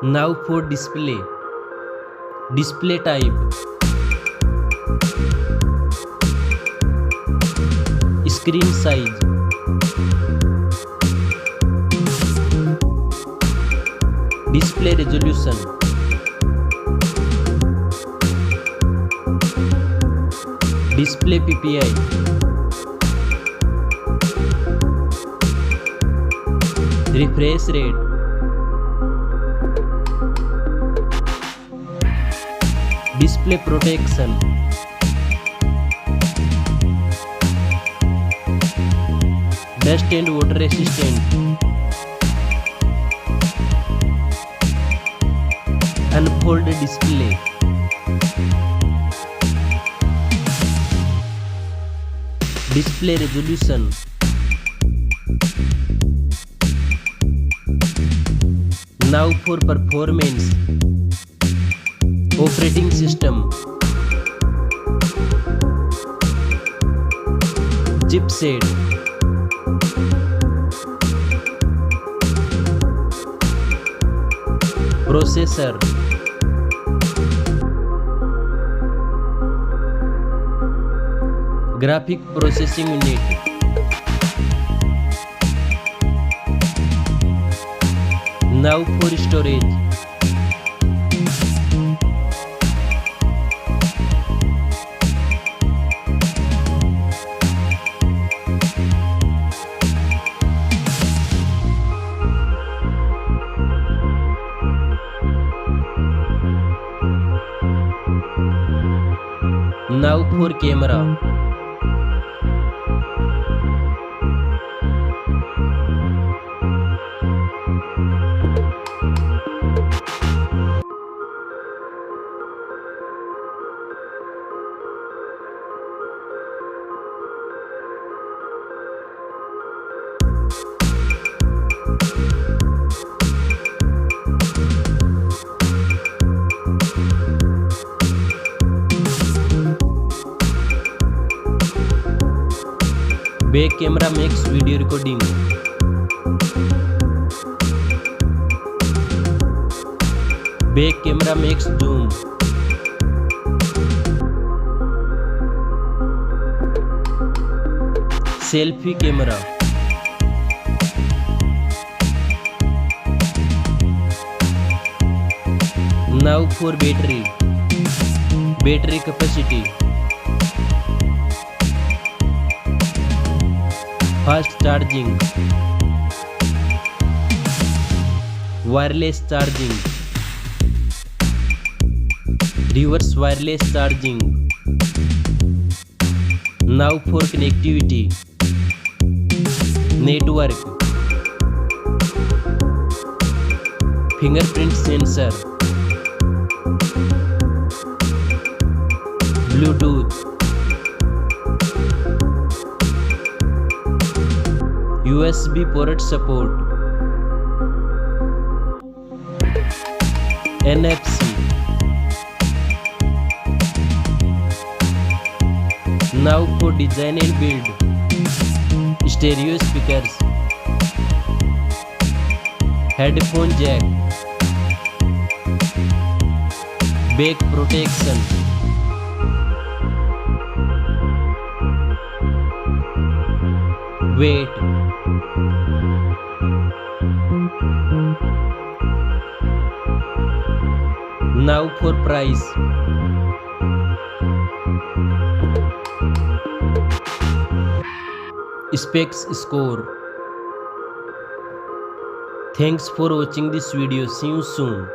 Now for display. Display type. Screen size. Display resolution. Display PPI. Refresh rate. Display protection. Dust and water resistant. Unfold display. Display resolution. Now for performance. Operating system. Chipset. Processor. Graphic processing unit. Now for storage. Now for camera. Back camera makes video recording. Back camera makes zoom. Selfie camera. Now for battery. Battery capacity. Fast charging. Wireless charging. Reverse wireless charging. Now for connectivity. Network. Fingerprint sensor. Bluetooth. USB port support. NFC. Now for design and build. Stereo speakers. Headphone jack. Back protection. Weight. Now for price. Specs score. Thanks for watching this video. See you soon.